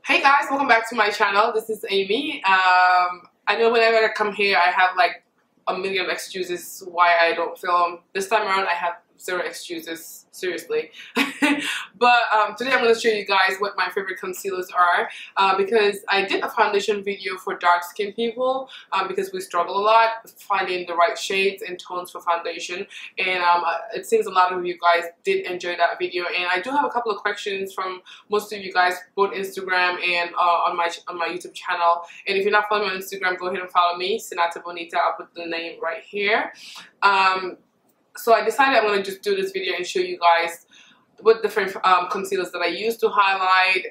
Hey guys, welcome back to my channel. This is Amy. I know whenever I come here I have like a million excuses why I don't film. This time around I have zero excuses, seriously. But today I'm going to show you guys what my favorite concealers are because I did a foundation video for dark skin people because we struggle a lot finding the right shades and tones for foundation, and it seems a lot of you guys did enjoy that video, and I do have a couple of questions from most of you guys, both Instagram and on my YouTube channel. And if you're not following me on Instagram, go ahead and follow me, Sinata Bonita. I'll put the name right here. So I decided I'm going to just do this video and show you guys what different concealers that I use to highlight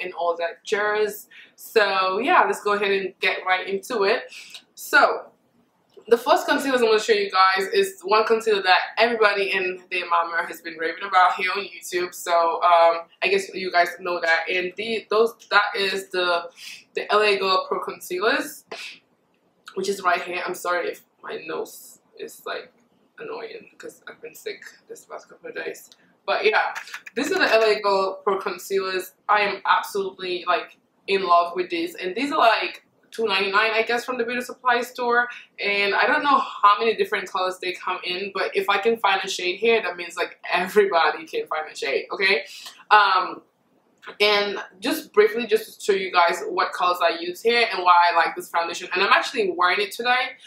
and all that jazz. So yeah, let's go ahead and get right into it. So the first concealer I'm going to show you guys is one concealer that everybody and their mama has been raving about here on YouTube. So I guess you guys know that. And that is the LA Girl Pro Concealers, which is right here. I'm sorry if my nose is like annoying because I've been sick this past couple of days. But yeah, these are the LA Girl Pro Concealers. I am absolutely like in love with these, and these are like $2.99 I guess from the beauty supply store, and I don't know how many different colors they come in, but if I can find a shade here, that means like everybody can find a shade, okay? And just briefly, just to show you guys what colors I use here and why I like this foundation, and I'm actually wearing it today,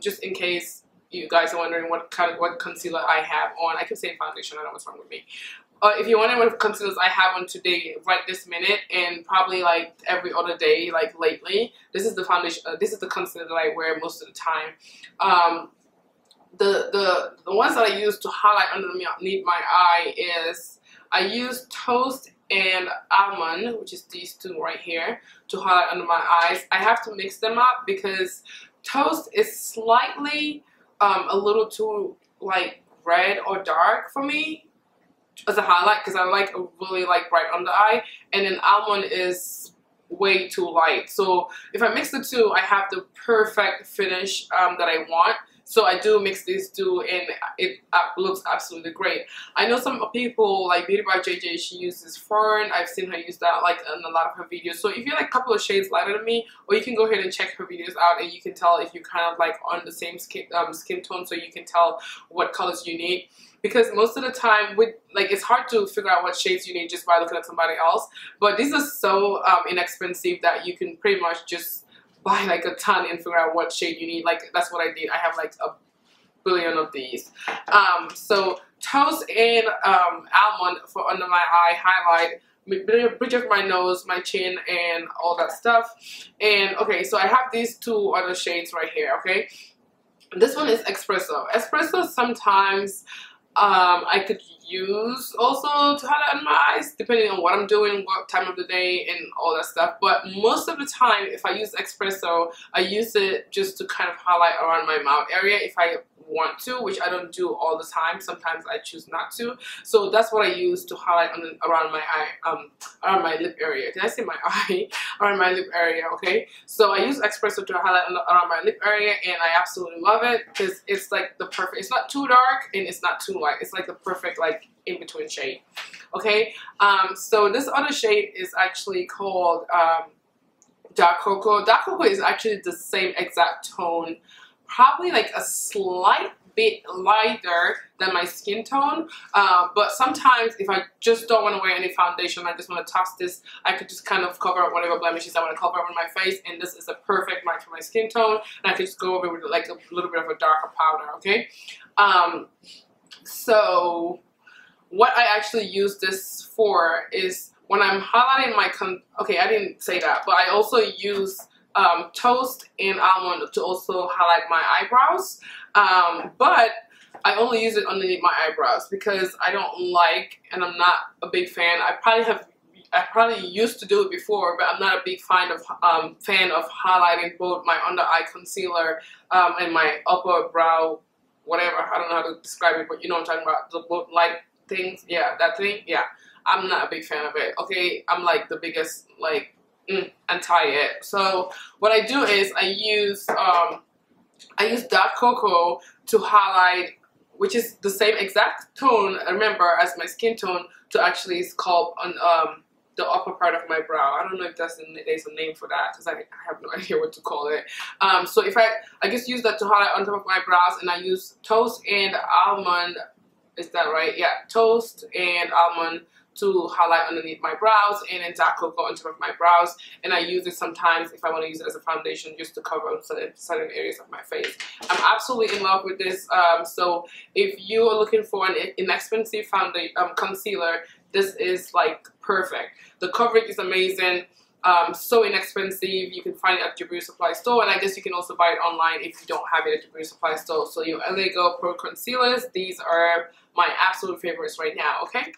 just in case you guys are wondering what concealer I have on. I keep saying foundation, I don't know what's wrong with me. If you're wondering what concealers I have on today, right this minute, and probably like every other day, like lately, this is the foundation. This is the concealer that I wear most of the time. The ones that I use to highlight underneath my eye is I use Toast and Almond, which is these two right here, to highlight under my eyes. I have to mix them up because Toast is slightly a little too like red or dark for me as a highlight, because I like a really like bright under eye, and then Almond is way too light. So if I mix the two, I have the perfect finish that I want. So I do mix these two, and it looks absolutely great. I know some people like Beauty by JJ, she uses Fern. I've seen her use that like in a lot of her videos. So if you're like a couple of shades lighter than me, or you can go ahead and check her videos out, and you can tell if you're kind of like on the same skin tone, so you can tell what colors you need. Because most of the time, it's hard to figure out what shades you need just by looking at somebody else. But these are so inexpensive that you can pretty much just buy like a ton and figure out what shade you need. Like that's what I did. I have like a billion of these. So Toast and Almond for under my eye highlight, bridge of my nose, my chin, and all that stuff. And okay, so I have these two other shades right here. Okay, this one is Espresso. Espresso sometimes I could use also to highlight under my eyes, depending on what I'm doing, what time of the day, and all that stuff. But most of the time, if I use Espresso, I use it just to kind of highlight around my mouth area if I want to, which I don't do all the time. Sometimes I choose not to. So that's what I use to highlight around my eye, around my lip area. Did I say my eye? Around my lip area, okay? So I use Espresso to highlight around my lip area, and I absolutely love it because it's like the perfect, it's not too dark and it's not too light. It's like the perfect like in between shade, okay? So this other shade is actually called Dark Cocoa. Dark Cocoa is actually the same exact tone, probably like a slight bit lighter than my skin tone, but sometimes if I just don't want to wear any foundation, I just want to toss this, I could just kind of cover up whatever blemishes I want to cover up on my face, and this is a perfect match for my skin tone, and I could just go over with like a little bit of a darker powder, okay? So what I actually use this for is when I'm highlighting my okay, I didn't say that, but I also use Toast and Almond to also highlight my eyebrows, but I only use it underneath my eyebrows because I don't like, and I'm not a big fan. I probably used to do it before, but I'm not a big fan of highlighting both my under eye concealer and my upper brow, whatever. I don't know how to describe it, but you know what I'm talking about. The both light things, yeah, that thing, yeah. I'm not a big fan of it. Okay, I'm like the biggest like anti it. So what I do is I use Dark Cocoa to highlight, which is the same exact tone, remember, as my skin tone, to actually sculpt on the upper part of my brow. I don't know if there's a name for that because I have no idea what to call it. So if I just use that to highlight on top of my brows, and I use Toast and Almond. Is that right? Yeah, Toast and Almond to highlight underneath my brows, and then dark cocoa on top of my brows. And I use it sometimes if I want to use it as a foundation just to cover certain areas of my face. I'm absolutely in love with this. So if you are looking for an inexpensive concealer, this is like perfect. The coverage is amazing. So inexpensive. You can find it at your beauty supply store, and I guess you can also buy it online if you don't have it at your beauty supply store. So your LA Girl Pro concealers, these are my absolute favorites right now. Okay,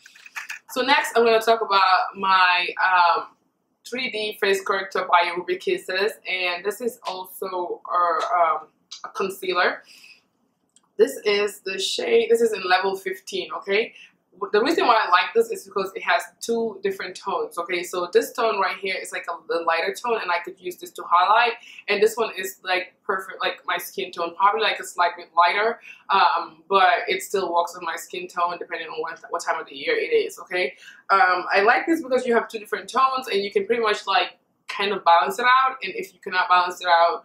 so next I'm going to talk about my 3D face corrector by Ruby Kisses, and this is also a concealer. This is the shade, this is in level 15. Okay, the reason why I like this is because it has two different tones. Okay, so this tone right here is like the lighter tone, and I could use this to highlight, and this one is like perfect, like my skin tone, probably like a slight bit lighter, but it still works on my skin tone depending on what time of the year it is. Okay, I like this because you have two different tones, and you can pretty much like kind of balance it out, and if you cannot balance it out,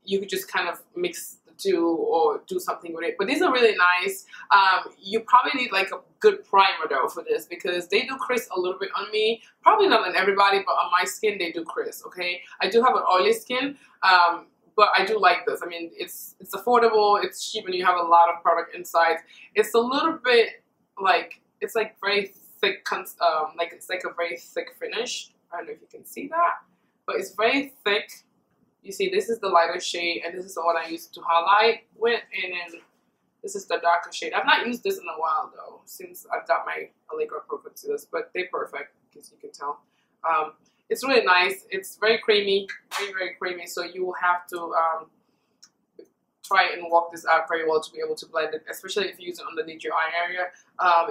you could just kind of mix to or do something with it. But these are really nice. You probably need like a good primer though for this, because they do crease a little bit on me. Probably not on everybody, but on my skin they do crease. Okay, I do have an oily skin, but I do like this. I mean, it's affordable, it's cheap, and you have a lot of product inside. It's a little bit like, it's like very thick, like it's like a very thick finish. I don't know if you can see that, but it's very thick. You see, this is the lighter shade, and this is the one I used to highlight with, and then this is the darker shade. I've not used this in a while though, since I've got my Allegra Pro concealers, but they're perfect, as you can tell. It's really nice. It's very creamy, very, very creamy, so you will have to try and work this out very well to be able to blend it, especially if you use it underneath your eye area.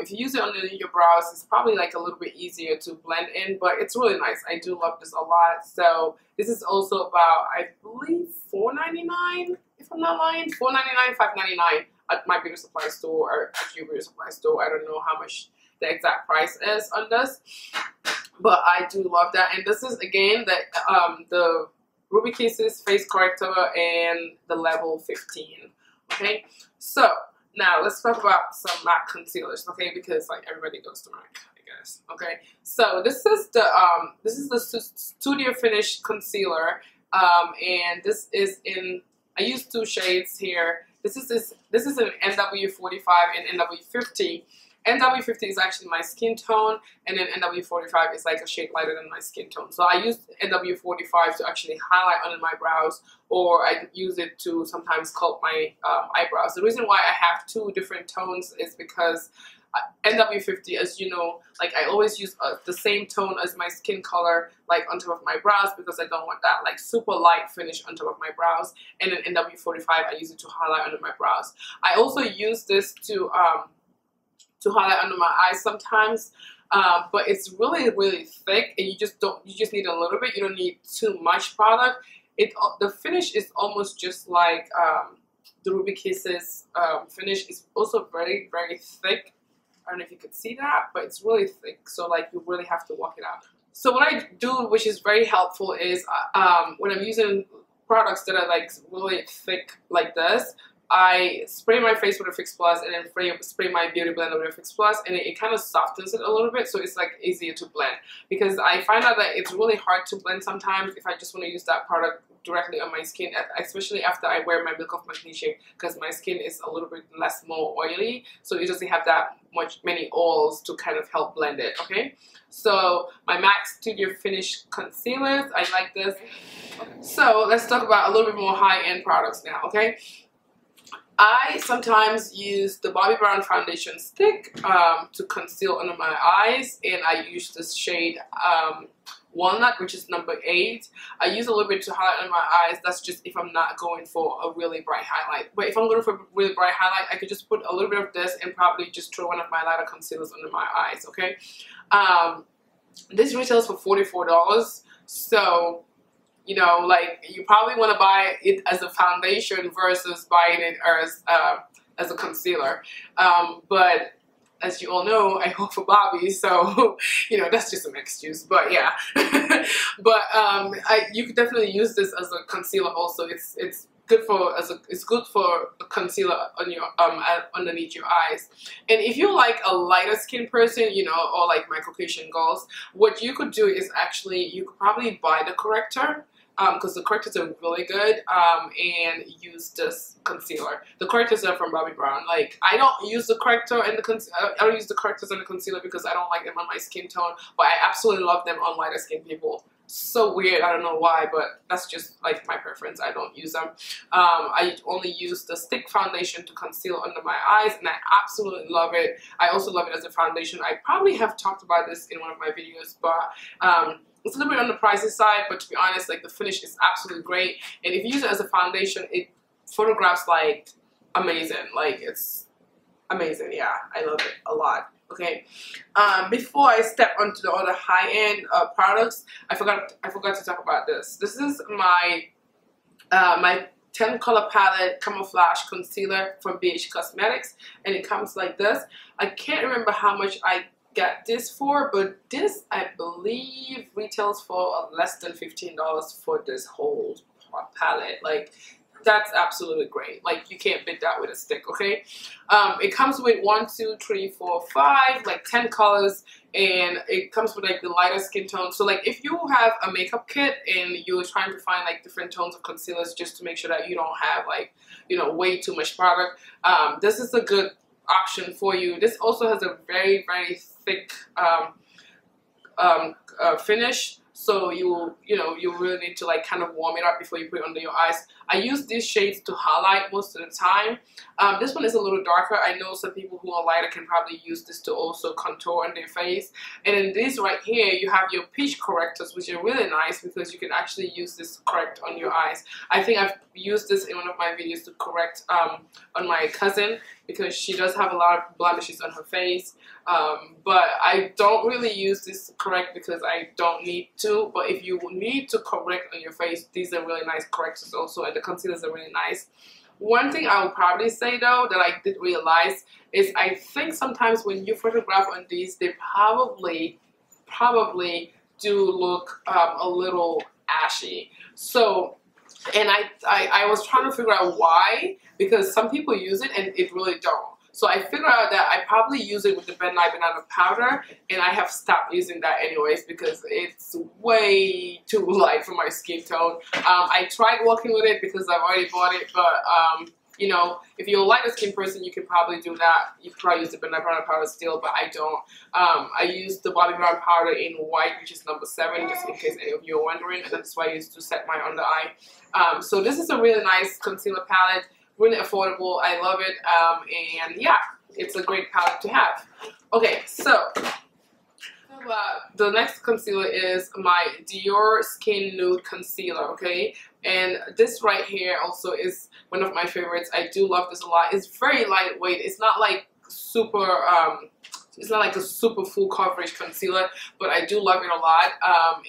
If you use it underneath your brows, it's probably like a little bit easier to blend in, but it's really nice. I do love this a lot. So this is also about, I believe, $4.99, if I'm not lying, $4.99, $5.99 at my beauty supply store or at your beauty supply store. I don't know how much the exact price is on this, but I do love that. And this is again the Ruby Kisses face corrector and the level 15. Okay, so now let's talk about some MAC concealers. Okay, because like everybody goes to MAC, I guess. Okay, so this is the Studio Finish concealer, and this is in, I use two shades here. This is an NW45 and NW50. NW50 is actually my skin tone, and then NW45 is like a shade lighter than my skin tone. So I use NW45 to actually highlight under my brows, or I use it to sometimes sculpt my eyebrows. The reason why I have two different tones is because NW50, as you know, like I always use the same tone as my skin color, like on top of my brows, because I don't want that like super light finish on top of my brows. And then NW45, I use it to highlight under my brows. I also use this to highlight under my eyes sometimes, but it's really, really thick, and you just need a little bit. You don't need too much product. The finish is almost just like the Ruby Kisses finish. Is also very, very thick. I don't know if you could see that, but it's really thick, so like you really have to work it out. So what I do, which is very helpful, is when I'm using products that are like really thick like this, I spray my face with a Fix Plus, and then spray my beauty blender with a Fix Plus, and it kind of softens it a little bit, so it's like easier to blend. Because I find out that it's really hard to blend sometimes if I just want to use that product directly on my skin, especially after I wear my Milk of Magnesia, because my skin is a little bit more oily, so it doesn't have that many oils to kind of help blend it. Okay, so my MAC Studio Finish concealers, I like this. So let's talk about a little bit more high-end products now. Okay, I sometimes use the Bobbi Brown foundation stick to conceal under my eyes, and I use this shade Walnut, which is number 8. I use a little bit to highlight under my eyes. That's just if I'm not going for a really bright highlight. But if I'm going for a really bright highlight, I could just put a little bit of this and probably just throw one of my lighter concealers under my eyes. Okay, this retails for $44, so you know, like you probably want to buy it as a foundation versus buying it as a concealer. But as you all know, I go for Bobby, so you know that's just an excuse. But yeah, but you could definitely use this as a concealer. Also, it's good for it's good for a concealer on your underneath your eyes. And if you're like a lighter skin person, you know, or like my Caucasian girls, what you could do is actually you could probably buy the corrector. Because the correctors are really good, and use this concealer. The correctors are from Bobbi Brown. Like, I don't use the corrector and I don't use the correctors and the concealer because I don't like them on my skin tone, but I absolutely love them on lighter skin people. So weird, I don't know why, but that's just like my preference. I don't use them. I only use the stick foundation to conceal under my eyes, and I absolutely love it. I also love it as a foundation. I probably have talked about this in one of my videos, but it's a little bit on the pricey side, but to be honest, like the finish is absolutely great. And if you use it as a foundation, it photographs like amazing. Like it's amazing. Yeah, I love it a lot. Okay. Before I step onto the other high-end products, I forgot to talk about this. This is my my 10 color palette camouflage concealer from BH Cosmetics, and it comes like this. I can't remember how much I got this for, but this I believe retails for less than $15 for this whole palette. Like that's absolutely great. Like you can't beat that with a stick. Okay, it comes with 1, 2, 3, 4, 5, like 10 colors, and it comes with like the lighter skin tone. So like if you have a makeup kit and you're trying to find like different tones of concealers just to make sure that you don't have like, you know, way too much product, this is a good option for you. This also has a very thick finish, so you really need to like kind of warm it up before you put it under your eyes. I use these shades to highlight most of the time. This one is a little darker. I know some people who are lighter can probably use this to also contour on their face. And in this right here, you have your peach correctors, which are really nice because you can actually use this to correct on your eyes. I think I've used this in one of my videos to correct on my cousin because she does have a lot of blemishes on her face. But I don't really use this to correct because I don't need to. But if you need to correct on your face, these are really nice correctors also, and the concealers are really nice. One thing I would probably say though that I did realize is I think sometimes when you photograph on these, they probably do look a little ashy. So, and I was trying to figure out why, because some people use it and it really don't. So I figured out that I probably use it with the Ben Nye Banana powder, and I have stopped using that anyways because it's way too light for my skin tone. I tried working with it because I've already bought it, but you know, if you're a lighter skin person, you can probably do that. You can probably use the Ben Nye Banana powder still, but I don't. I use the Bobbi Brown powder in white, which is number 7, just in case any of you are wondering, and that's why I used to set my under eye. So this is a really nice concealer palette. Really affordable. I love it. And yeah, it's a great palette to have. Okay, so the next concealer is my Dior Skin Nude Concealer, okay? And this right here also is one of my favorites. I do love this a lot. It's very lightweight. It's not like super, it's not like a super full coverage concealer, but I do love it a lot.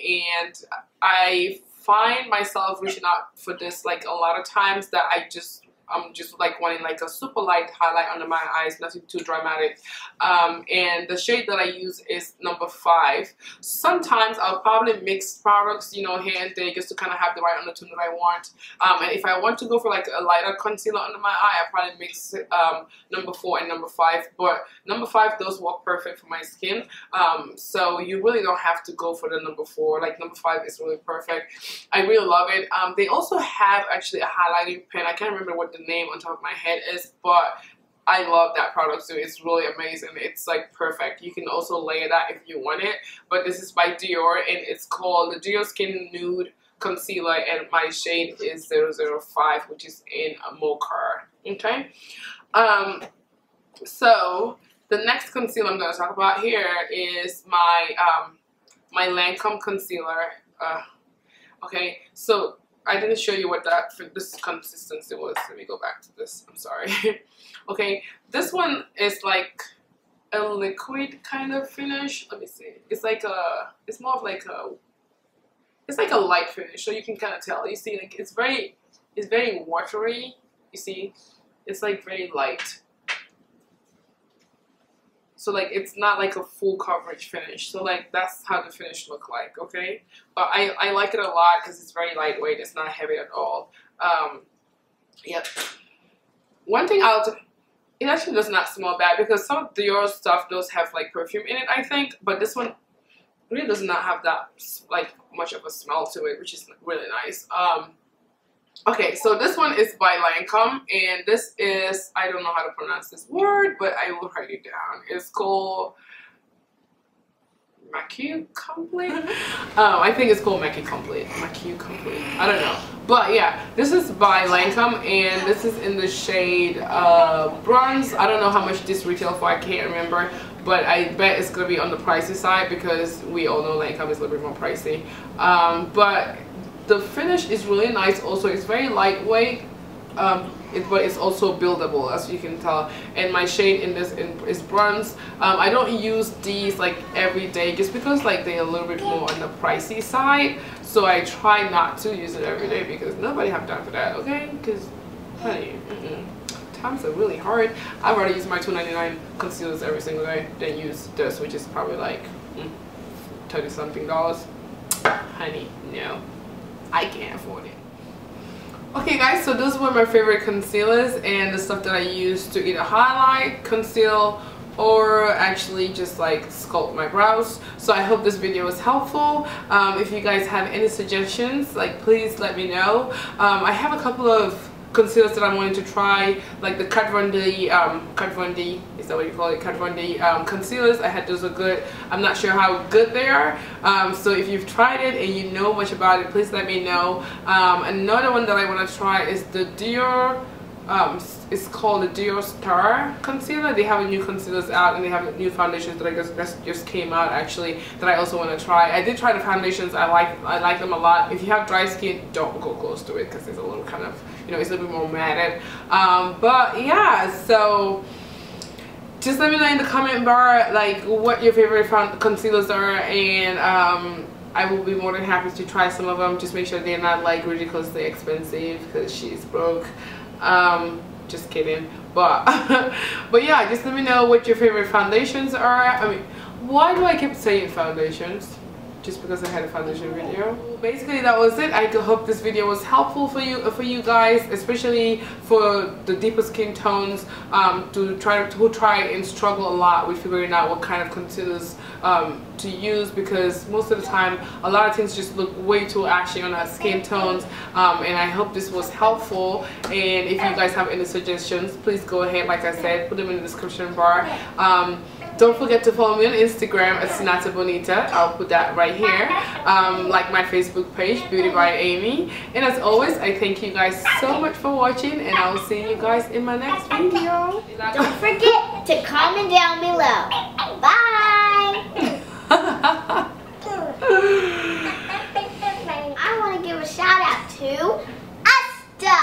And I find myself reaching out for this like a lot of times that I'm just like wanting like a super light highlight under my eyes, nothing too dramatic. And the shade that I use is number 5. Sometimes I'll probably mix products, you know, here and there just to kind of have the right undertone that I want. And if I want to go for like a lighter concealer under my eye, I probably mix number 4 and number 5. But number 5 does work perfect for my skin. So you really don't have to go for the number 4. Like number 5 is really perfect. I really love it. They also have actually a highlighting pen. I can't remember what the name on top of my head is, but I love that product too. It's really amazing. It's like perfect. You can also layer that if you want it, but this is by Dior and it's called the Dior Skin Nude Concealer, and my shade is 005, which is in a mocha. Okay, so the next concealer I'm going to talk about here is my my Lancome concealer. Okay, so I didn't show you what this consistency was. Let me go back to this. I'm sorry. Okay, this one is like a liquid kind of finish. Let me see. It's like it's more of like it's like a light finish, so you can kind of tell. You see, like it's very watery. You see, it's like very light. So like it's not like a full coverage finish. So like that's how the finish look like, okay? But I like it a lot because it's very lightweight. It's not heavy at all. Yep. One thing it actually does not smell bad because some of Dior stuff does have like perfume in it, I think. But this one really does not have that like much of a smell to it, which is really nice. Okay, so this one is by Lancome, and this is, I don't know how to pronounce this word, but I will write it down. It's called Macu Complete. I think it's called Macu Complete. Macu Complete. I don't know. But yeah, this is by Lancome, and this is in the shade bronze. I don't know how much this retail for, I can't remember. But I bet it's going to be on the pricey side because we all know Lancome is a little bit more pricey. But the finish is really nice also. It's very lightweight, but it's also buildable, as you can tell. And my shade in this is bronze. I don't use these like every day just because like they're a little bit more on the pricey side. So I try not to use it every day because nobody have time for that, okay? Because, honey, times are really hard. I'd rather use my $2.99 concealers every single day than use this, which is probably like $30 something. Honey, no. I can't afford it. Okay guys, so those were my favorite concealers and the stuff that I use to either highlight, conceal, or actually just like sculpt my brows. So I hope this video was helpful. If you guys have any suggestions, like please let me know. I have a couple of concealers that I'm wanting to try, like the Kat Von D, is that what you call it? Kat Von D concealers. I had those are good. I'm not sure how good they are. So if you've tried it and you know much about it, please let me know. Another one that I want to try is the Dior. It's called the Dior Star concealer. They have a new concealers out and they have new foundations that I guess just came out actually that I also want to try. I did try the foundations. I like them a lot. If you have dry skin, don't go close to it because it's a little kind of, you know, it's a little bit more matted. But yeah, so just let me know in the comment bar like what your favorite concealers are, and I will be more than happy to try some of them. Just make sure they're not like ridiculously expensive because she's broke. Just kidding, but but yeah, just let me know what your favorite foundations are. I mean, why do I keep saying foundations? Just because I had a foundation video. Basically that was it. I hope this video was helpful for you guys, especially for the deeper skin tones, who try and struggle a lot with figuring out what kind of concealers to use, because most of the time a lot of things just look way too ashy on our skin tones. And I hope this was helpful, and if you guys have any suggestions, please go ahead, like I said, put them in the description bar. Don't forget to follow me on Instagram at Sinata Bonita. I'll put that right here. Like my Facebook page, Beauty by Amy. And as always, I thank you guys so much for watching, and I will see you guys in my next video. Don't forget to comment down below. Bye! I want to give a shout out to Asta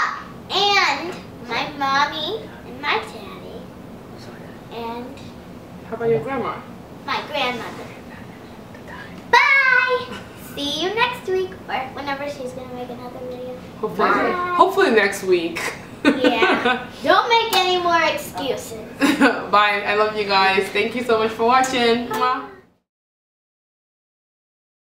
and my mommy and my daddy and how about your grandma? My grandmother. Bye! See you next week, or whenever she's going to make another video. Hopefully next week. Yeah. Don't make any more excuses. Bye. I love you guys. Thank you so much for watching. Mwah.